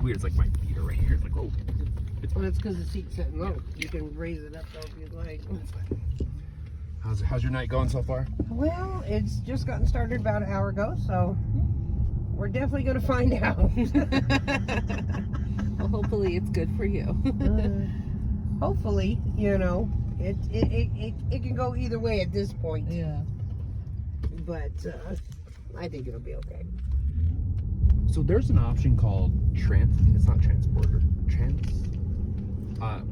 weird. It's like my feet are right here. It's like, oh. Well, that's because the seat's sitting low. You can raise it up though if you'd like. How's your night going so far? Well, it's just gotten started about an hour ago, so we're definitely going to find out. Well, hopefully it's good for you. Hopefully, you know, it can go either way at this point. Yeah. But I think it'll be okay. So there's an option called it's not transporter,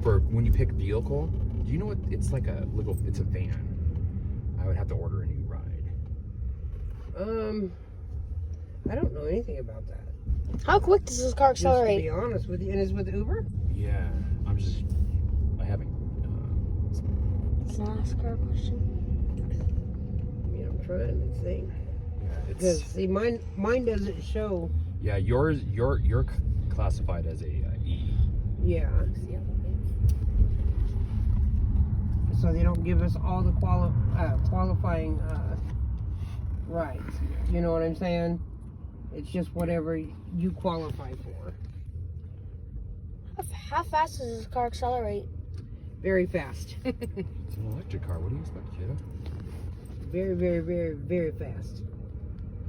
for when you pick vehicle. Do you know what? It's like it's a van. I would have to order a new ride. I don't know anything about that. How quick does this car accelerate? Just to be honest with you, and is with Uber? Yeah, I haven't. Can I ask her a question? Yeah, I'm trying to think. Yeah, Because see, mine doesn't show. Yeah, you're classified as a E. Yeah. So they don't give us all the qualifying rights. You know what I'm saying? It's just whatever you qualify for. How fast does this car accelerate? Very fast. It's an electric car. What do you expect, kiddo? Very, very, very, very fast.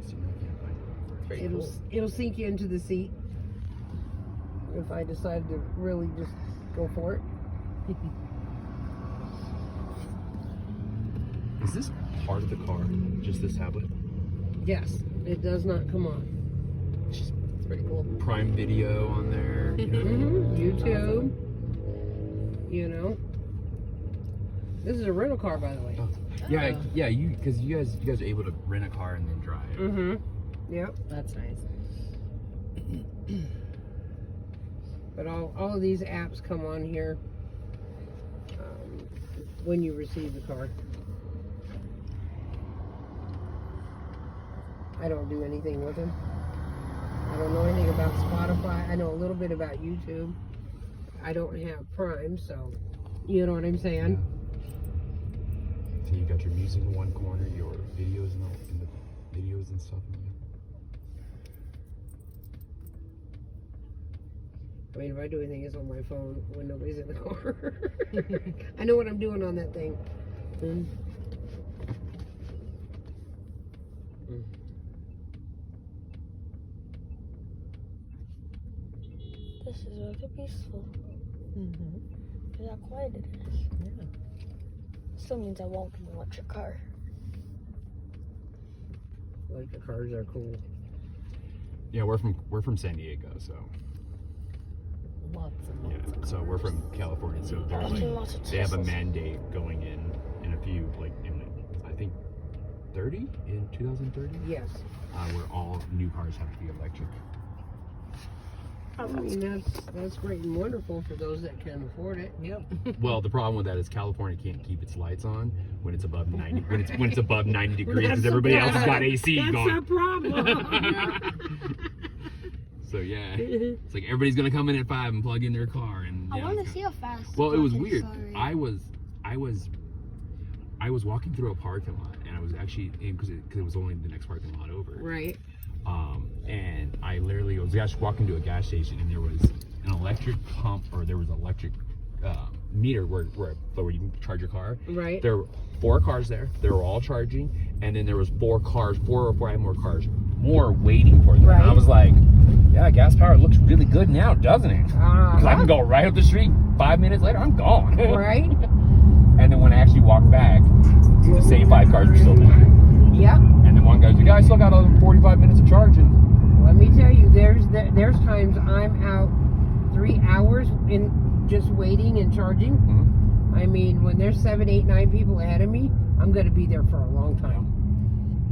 See, now I can't find it. It's very cool. It'll sink you into the seat if I decide to really just go for it. Is this part of the car? Just this tablet? Yes, it does not come on. It's pretty cool. Prime Video on there. You know? YouTube. You know. This is a rental car, by the way. Oh. Yeah, yeah. Because you guys are able to rent a car and then drive. Yep. That's nice. But all of these apps come on here when you receive the car. I don't do anything with them. I don't know anything about Spotify. I know a little bit about YouTube. I don't have Prime, so you know what I'm saying. Yeah. So you got your music in one corner, your videos in the videos and stuff. I mean, if I do anything, it's on my phone when nobody's in the car. I know what I'm doing on that thing. This is really peaceful. Look how quiet it is. Yeah. Still means I won't get an electric car. Electric cars are cool. Yeah, we're from San Diego, so Lots and lots of so we're from California, so there's they have a mandate going in a few I think 2030. Yes. Where all new cars have to be electric. I mean, that's great and wonderful for those that can afford it. Yep. Well, the problem with that is California can't keep its lights on when it's above 90 when it's above 90 degrees because everybody else has got AC going. That's a problem. So yeah, it's like everybody's gonna come in at 5 and plug in their car, and I want to see how fast. Well, it was weird. Accelerate. I was walking through a parking lot, and I was actually because it was only the next parking lot over. Right. And I literally was just walking to a gas station, and there was an electric pump, or there was an electric meter where you can charge your car. Right. There were 4 cars there. They were all charging, and then there was 4 or 5 more cars more waiting for them. Right. And I was like, yeah, gas power looks really good now, doesn't it? Because I can go right up the street. 5 minutes later, I'm gone. Right. And then when I actually walked back, the same 5 cars were still there. Yep. And then one guy's like, I still got another 45 minutes of charging. Let me tell you, there's times I'm out 3 hours in just waiting and charging. I mean, when there's 7, 8, 9 people ahead of me, I'm going to be there for a long time.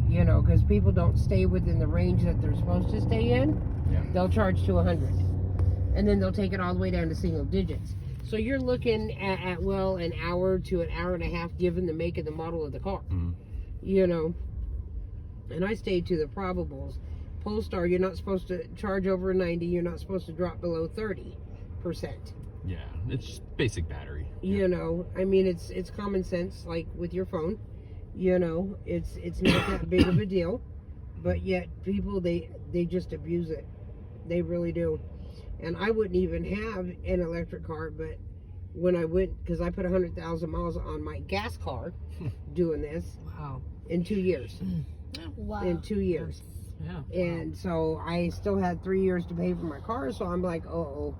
You know, because people don't stay within the range that they're supposed to stay in. Yeah. They'll charge to 100. And then they'll take it all the way down to single digits. So you're looking at well, an hour to an hour and a half given the make and the model of the car. You know. And I stayed to the probables. Polestar, you're not supposed to charge over 90. You're not supposed to drop below 30%. Yeah, it's just basic battery. You know, I mean, it's common sense, like with your phone. You know, it's not that big of a deal, but yet people they just abuse it. They really do. and I wouldn't even have an electric car, but when I went, because I put 100,000 miles on my gas car doing this Wow. in 2 years. Wow. In 2 years. Yeah. And so I still had 3 years to pay for my car, so I'm like, oh.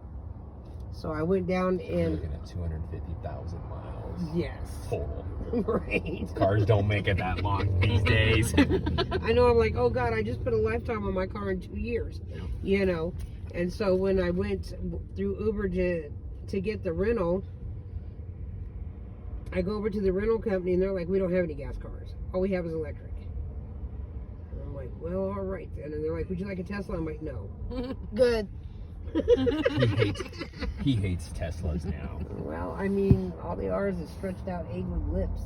So I went down You're and, looking at 250,000 miles yes. total. Right. Cars don't make it that long these days. I know, I'm like, oh God, I just put a lifetime on my car in 2 years, you know. And so when I went through Uber to get the rental, I go over to the rental company and they're like, we don't have any gas cars. All we have is electric. And I'm like, well, all right then. And they're like, would you like a Tesla? I'm like, no. Good. He hates Teslas now. Well, I mean, all they are is stretched out egg with lips.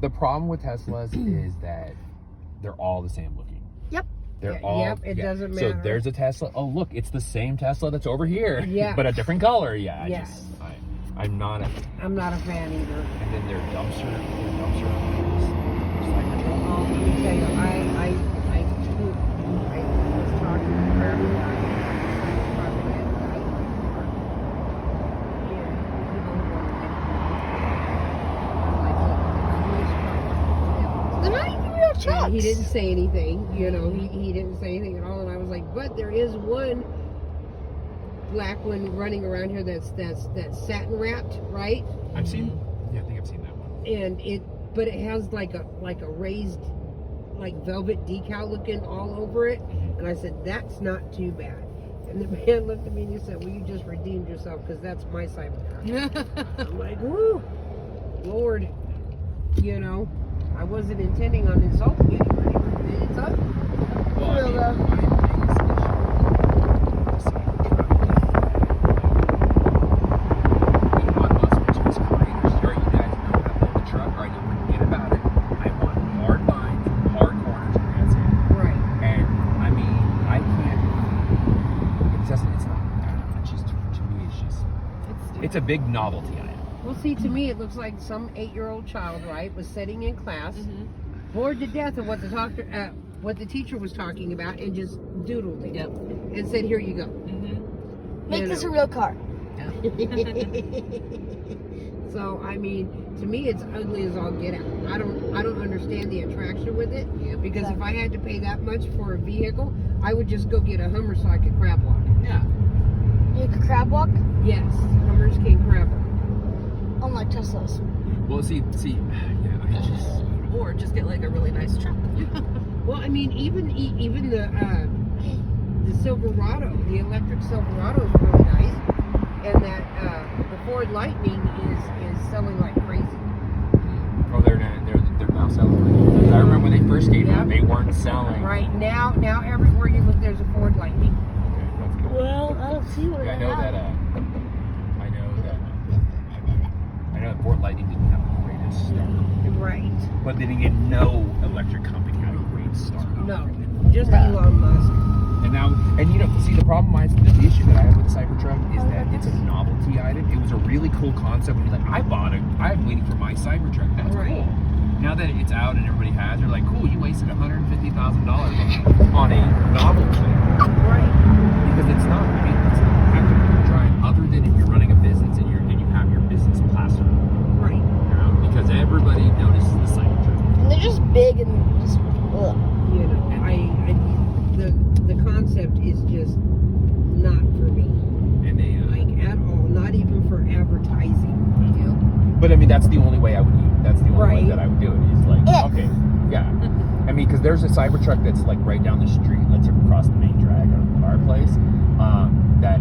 The problem with Teslas is that they're all the same looking. Yep. They're Yeah, all. yep, it doesn't matter. So there's a Tesla. Oh, look, it's the same Tesla that's over here. Yeah. But a different color. Yeah. Yes. I'm not a. I'm not a fan either. And then their dumpster. Well, let me tell you, I was talking to her They're not even real trucks. he didn't say anything, you know, he didn't say anything at all, and I was like, but there is one black one running around here that's satin wrapped, right? I've seen. Yeah, I think I've seen that one. And but it has like a raised, like velvet decal looking all over it. And I said, that's not too bad. And the man looked at me and he said, well, you just redeemed yourself because that's my Cybertruck. I'm like, woo, Lord, you know, I wasn't intending on insulting anybody, but it's up. It's a big novelty item. Well, see, to me, it looks like some 8-year-old child, right, was sitting in class, bored to death of what the teacher was talking about, and just doodled it, and said, "Here you go." Make this a real car. So, I mean, to me, it's ugly as all get out. I don't understand the attraction with it, because if I had to pay that much for a vehicle, I would just go get a Hummer so I could crab walk. Yeah. You can crab walk? Yes, Hummers can crab walk. Unlike Teslas. Well, see, yeah, I just. Or just get like a really nice truck. Well, I mean, even the Silverado, the electric Silverado is really nice, and that the Ford Lightning is selling like crazy. Oh, they're now selling. Because I remember when they first came out, they weren't selling. Right now everywhere you look, there's a Ford Lightning. Okay, that's good. Well, I don't see what Yeah, I know that Ford Lightning didn't have the greatest start. Right. But then again, no electric company had a great start. No, just Elon Musk. And you know, see, the problem is, the issue that I have with the Cybertruck is that it's a novelty item. It was a really cool concept when you're like, I'm waiting for my Cybertruck. That's cool. Now that it's out and everybody has, they're like, cool, you wasted $150,000 on a novelty. Right. Because it's not actively trying, other than if you're running a business and you have your business plastered. Right. Because everybody notices the Cybertruck. And they're just big and just, ugh. You know, the concept is just not for me. And they Like at all, not even for advertising. But I mean, that's the only way I would use. That's the only way Right. that I would do it. Is like, okay, yeah. I mean, because there's a Cybertruck that's like right down the street, that's across the main drag of our place. That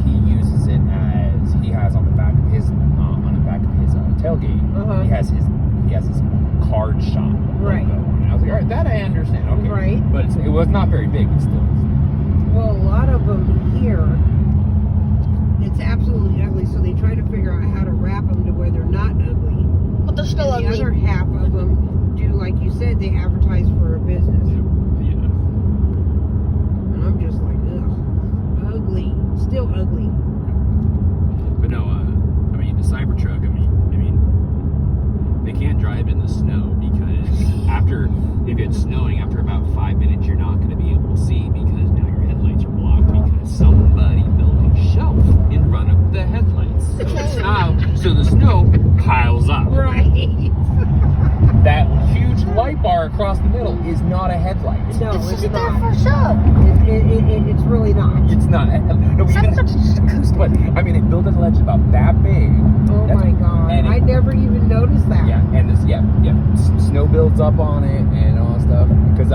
he uses it as he has on the back of his tailgate. He has his card shop. Right. Logo. And I was like, all right, that I understand. Okay. Right. But it was not very big, but still. Well, a lot of them here, it's absolutely ugly, so they try to figure out how to wrap them to where they're not ugly. But they're still And the ugly. other half of them do, like you said, they advertise for a business. Yeah. And I'm the headlights. So the snow piles up. Right. That huge light bar across the middle is not a headlight. No, It's it's just there not. for show. It's really not. It's not. No, but I mean, it built a ledge about that big. Oh my god! and I never even noticed that. Yeah, and this, snow builds up on it and all that stuff. Because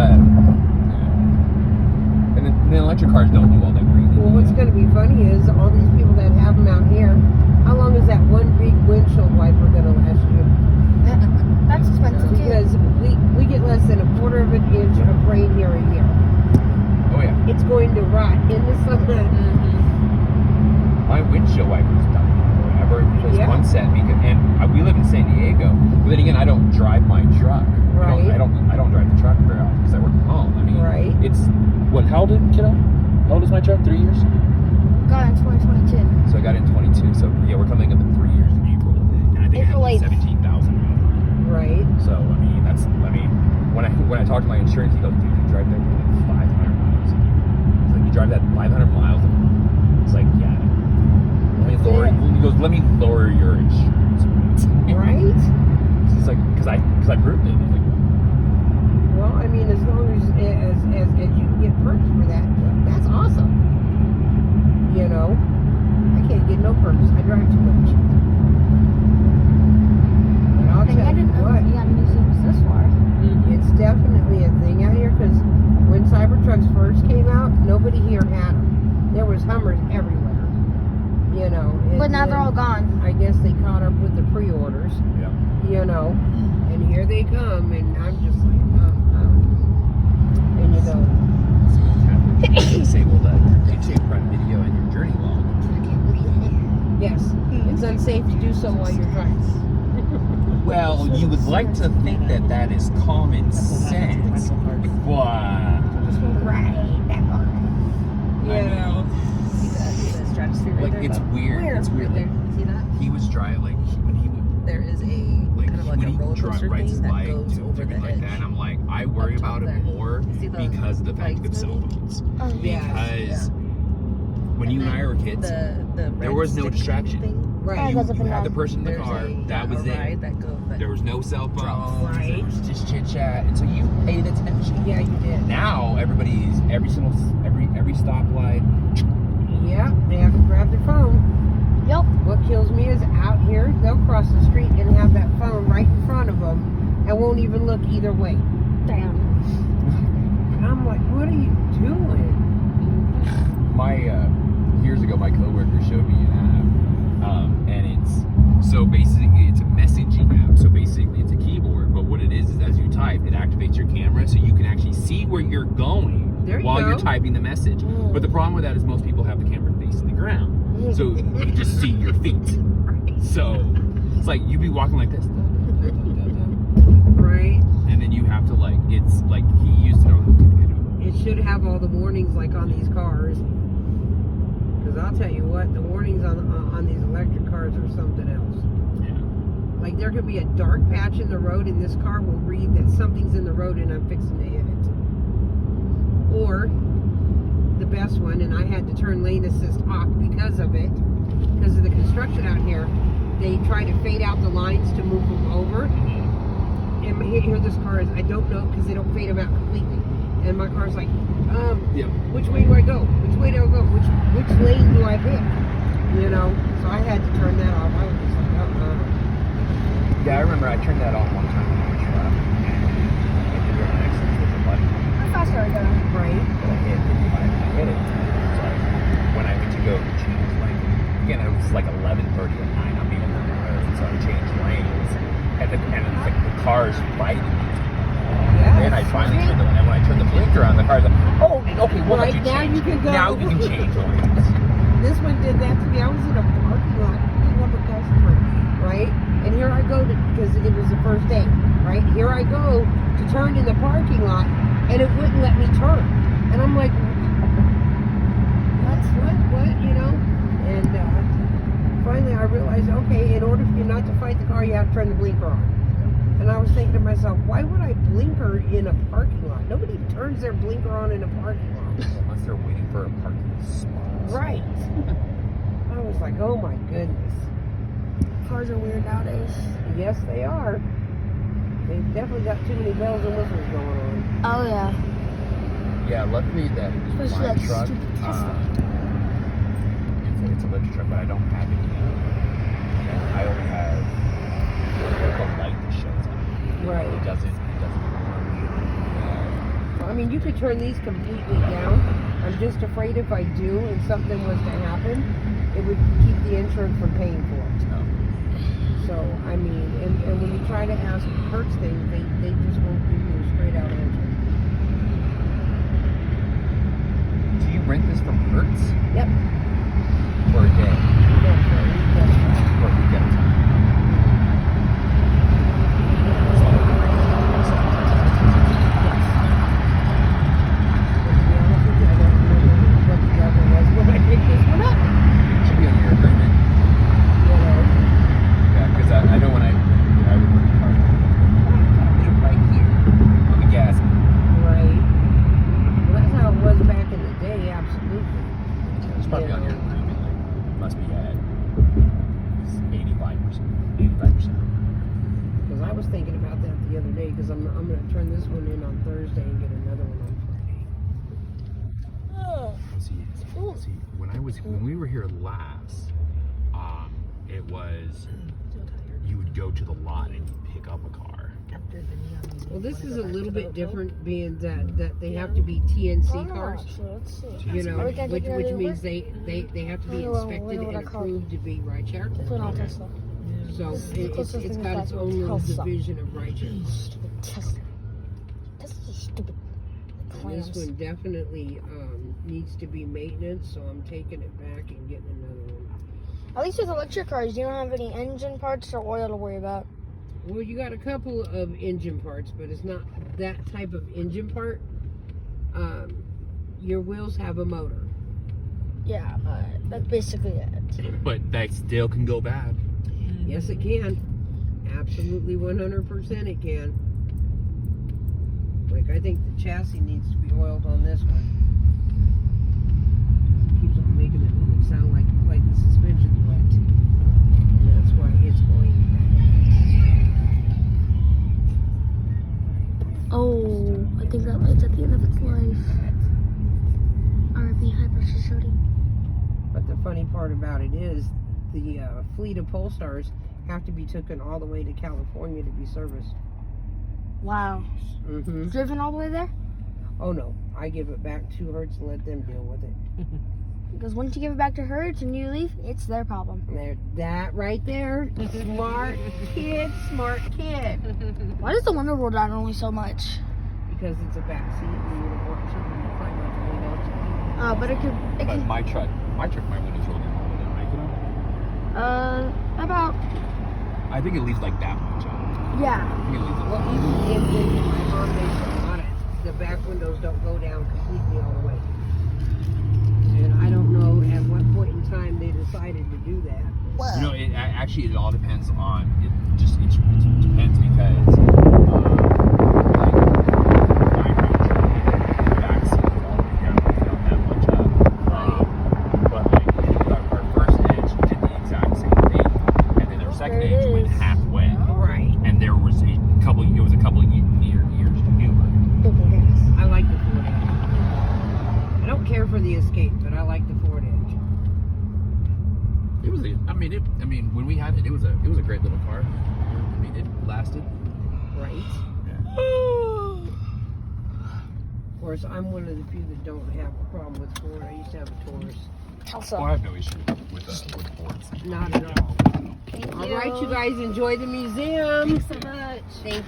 and the electric cars don't do all that great. Well, what's going to be funny is all these people that have them out here. How long is that one big windshield wiper going to last you? That's expensive too. Because we get less than a quarter of an inch of rain here a year. Oh yeah. It's going to rot in the sun. My windshield wiper's done. I've already replaced Yeah. one set because, and we live in San Diego. But then again, I don't drive my truck. Right. I don't drive the truck very often because I work from home. I mean, Right. It's what? How old is kiddo? How old is my truck? 3 years. Got in 2022. So I got in 22. So yeah, we're coming up in 3 years in April, and I think April I have 8th. 17,000 miles. Right. So I mean, when I talk to my insurance, he goes, "Dude, you drive there for like 500 miles." He's like, "You drive that 500 miles?" It's like, "Yeah." He goes, "Let me lower your insurance." Right. He's like, "Because I proved it." He's like, Well, I mean, as long as you can get perks for that, that's awesome. You know, I can't get no perks. I drive too much. But I'll I tell you didn't know what, you got museums this far. it's definitely a thing out here because when Cybertrucks first came out, nobody here had them. There was Hummers everywhere. You know. And But now they're then all gone. I guess they caught up with the pre-orders. "Yeah." You know, and here they come, and I'm just like, and you know. Disable the YouTube Prime Video and your journey log. Yes, it's unsafe to do so while you're driving. Well, you would like to think that is common sense, but Right. You know. See the stratosphere right like there? it's weird. It's weird. Right there. See that? He was driving when he would There is a like kind of like when a he roller drive coaster rides his thing that bike goes to over the like edge. that, and I'm like, I worry Up top about it there. more See the because of the fact lights of cell moving? phones. Oh, Yeah. Because when you and I were kids, the there red was no stick distraction. thing, Right. you goes up and had the down. person in the there's car. That was a it. ride that goes. There was no cell phones. Right. There was just chit chat, and so you paid attention. Yeah, you did. Now every stoplight. Yeah, they have to grab their phone. Yep. What kills me is out here, they'll cross the street and have that phone right in front of them and won't even look either way. Damn. And I'm like, what are you doing? My years ago, my coworker showed me an app, and it's a messaging app. So basically, it's a keyboard, but what it is as you type, it activates your camera, so you can actually see where you're going There you while go. you're typing the message. But the problem with that is most people have the camera facing the ground, so you just see your feet. So it's like you be walking like this, Right? and then you have to it's like he used it on. It should have all the warnings like on these cars. Because I'll tell you what, the warnings on these electric cars are something else. Yeah. Like there could be a dark patch in the road and this car will read that something's in the road and I'm fixing to hit it. Or the best one, and I had to turn lane assist off because of it, because of the construction out here. They try to fade out the lines to move them over. And here this car is, I don't know because they don't fade them out completely. And my car's like, which way do I go? Which way do I go? Which lane do I pick? You know? So I had to turn that off. I was just like, Yeah, I remember I turned that on one time in my truck. I did an accident with a buddy. How fast are we going? Right? But I hit it. So when I went to go change lane, again, it was like 11:30 at night. I'm being on the road, so I changed lanes, and it's like the car's fighting me. Yeah. Then I finally turned and when I turned the blinker on, the car's like, oh, okay, well, Right, you now change. you can go. Now you can change lanes. This one did that to me. I was in a parking lot picking up a customer, right? And here I go because it was the first day, right? Here I go to turn in the parking lot, and it wouldn't let me turn. And I'm like, what, you know? And finally I realized, okay, in order for you not to fight the car, you have to turn the blinker on. And I was thinking to myself, why would I blinker in a parking lot? Nobody turns their blinker on in a parking lot. Unless they're waiting for a parking spot. Right. I was like, like, oh my goodness. Cars are weird nowadays. Yes, they are. They've definitely got too many bells and whistles going on. Oh yeah. Yeah, luckily that Especially my that truck, stupid Tesla. it's a electric truck, but I don't have any. I only have the light that shows up. Right. It doesn't. I mean, you could turn these completely down. I'm just afraid if I do and something was to happen, it would keep the insurance from paying for it. So, I mean, and when you try to ask Hertz things, they just won't give you a straight out answer. Do you rent this from Hertz Yep. for a day? No, for a weekend. For a weekend? Should be on your agreement. Yeah, because I know when I would rent a car, it right here on the gas. Right. Well, that's how it was back in the day, absolutely. It's probably on your agreement. Like, must be at 85%. 85%. Because I was thinking about that the other day, because I'm going to turn this one in on Thursday and get another one on Friday. See, when we were here last, it was you would go to the lot and you'd pick up a car. Well, this is a little bit different, being that they have to be TNC cars. Let's see. You know, Are we gonna which take another means Uber? they have to be I don't know inspected what I and call it. approved to be ride share. This one on Tesla. So This is the closest it's thing got to its that own little Telsa. division of ride share. Stupid Tesla. Tesla's stupid. And this one definitely needs to be maintenance, so I'm taking it back and getting another one. At least with electric cars, you don't have any engine parts or oil to worry about. Well, you got a couple of engine parts, but it's not that type of engine part. Your wheels have a motor. Yeah, but that's basically it. But that still can go bad. Yes, it can. Absolutely 100% it can. Like, I think the chassis needs to be oiled on this one. It keeps on making it sound like the suspension's wet. And that's why it's going Oh, I think that light's at the end of its life. RIP high pressure sodium. But the funny part about it is the fleet of Polestars have to be taken all the way to California to be serviced. Wow. Mm-hmm. Driven all the way there? Oh no, I give it back to Hertz and let them deal with it. Because once you give it back to Hertz and you leave, it's their problem. There, that right there, smart kid, smart kid. Why does the window roll down only so much? Because it's a back seat and you would want children to climb out the window. But it But could, my truck, my windows roll down. Will it make it up? about, I think it leaves like that much on. yeah. I think it leaves Well, even in my mom makes on it, the back windows don't go down completely all the way. And I don't know at what point in time they decided to do that. You know, actually it all depends on it. Just it depends because like my back seat is all the way down, not that much up. But like our first edge did the exact same thing, and then our second There it edge went is. halfway, Right. and there was a couple years newer. I like the Ford Edge. I don't care for the Escape, but I like the Ford Edge. It was when we had it, it was a great little car. I mean, it lasted. Right. Of course, I'm one of the few that don't have a problem with Ford. I used to have a Taurus. Well, I have no issue with Fords. Not at all. All right, you guys enjoy the museum. Thanks so much. Thank